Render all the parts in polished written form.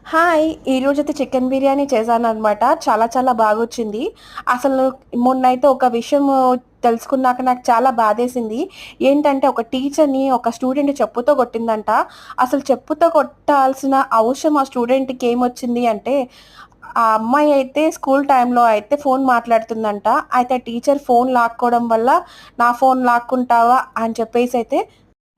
Hi! ఈరోజైతే chicken biryani చేశాననమాట. చాలా చాలా బాగొచ్చింది. అసలు మొన్నైతే ఒక విషయము తెలుసుకున్నాక నాకు చాలా బాధేసింది. ఏంటంటే ఒక టీచర్‌ని ఒక స్టూడెంట్ చెప్పుతో కొట్టిందంట. అసలు చెప్పుతో కొట్టాల్సిన అవసరం ఆ స్టూడెంట్‌కి ఏమొచ్చింది అంటే, ఆ అమ్మాయి అయితే స్కూల్ టైమ్‌లో అయితే ఫోన్ మాట్లాడుతుందంట. అయితే టీచర్ ఫోన్ లాక్కోవడం వల్ల, "నా ఫోన్ లాక్కుంటావా?" అని చెప్పేసైతే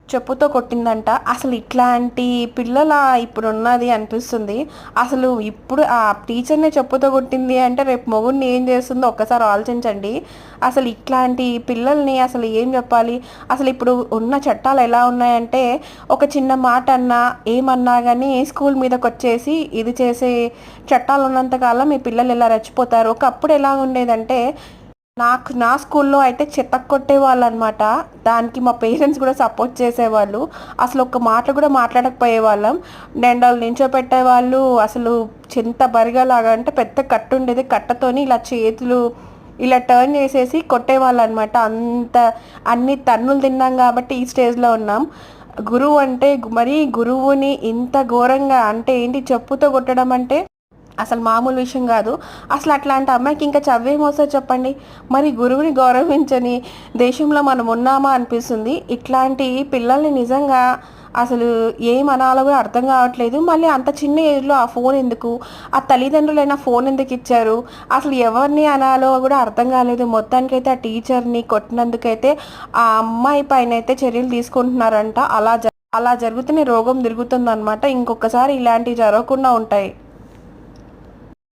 చెప్పుతో కొట్టిందంట. అసలు ఇట్లాంటి పిల్లలా ఇప్పుడున్నది అనిపిస్తుంది. అసలు ఇప్పుడు ఆ టీచర్‌నే చెప్పుతో కొట్టింది అంటే రేపు మొగుడిని ఏం చేస్తుందో ఒక్కసారి ఆలోచించండి. అసలు ఇట్లాంటి పిల్లల్ని అసలు ఏం చెప్పాలి? అసలు ఇప్పుడు ఉన్న చట్టాలు ఎలా ఉన్నాయంటే ఒక చిన్న మాట అన్నా, ఏమన్నా గాని స్కూల్ మీదకొచ్చేసి ఇది చేసే చట్టాలు ఉన్నంత కాలం మీ పిల్లలు ఇలా రెచ్చిపోతారు. ఒకప్పుడు ఎలా ఉండేదంటే నా స్కూల్లో అయితే చితక్కొట్టేవాళ్ళనమాట. దానికి మా పేరెంట్స్ గూడా సపోర్ట్ చేసేవాళ్ళు. అసలొక్క మాట గూడా మాట్లాడకపోయేవాళ్ళం. డండాలు నించోపెట్టేవాళ్ళు. అసలు చింత బరిగెలాగా అంటే పెద్ద కట్టుండేది. కట్టతోని ఇలా చేతులు ఇలా టర్న్ చేసేసి కొట్టేవాళ్ళనమాట. అన్ని తన్నులు తిన్నాం గాబట్టి ఈ స్టేజ్‌లో ఉన్నాం. గురువు అంటే మరీ గురువుని ఇంత ఘోరంగా అంటే ఏంటి చెప్పుతో కొట్టడం అంటే అసలు మామూలు విషయం గాదు. అసలు అట్లాంటి అమ్మాయికి ఇంకా చవ్వేమొస్తది చెప్పండి. మరి గురువుని గౌరవించని దేశంలో మనం ఉన్నామా అనిపిస్తుంది. ఇట్లాంటి పిల్లల్ని నిజంగా అసలు ఏమనాలో గూడా అర్థం గావట్లేదు. మళ్ళీ అంత చిన్న ఏజ్‌లో ఆ ఫోన్ ఎందుకు? ఆ తల్లిదండ్రులైనా ఫోన్ ఎందుకిచ్చారు? అసలు ఎవరిని అనాలో గూడా అర్థం గాలేదు. మొత్తానికైతే ఆ టీచర్‌ని కొట్టినందుకైతే ఆ అమ్మాయి పైనైతే చర్యలు తీసుకుంటున్నారంట. అలా జరుగుతూనే రోగం తిరుగుతుందనమాట. ఇంకొకసారి ఇలాంటివి జరగకుండా ఉంటాయి.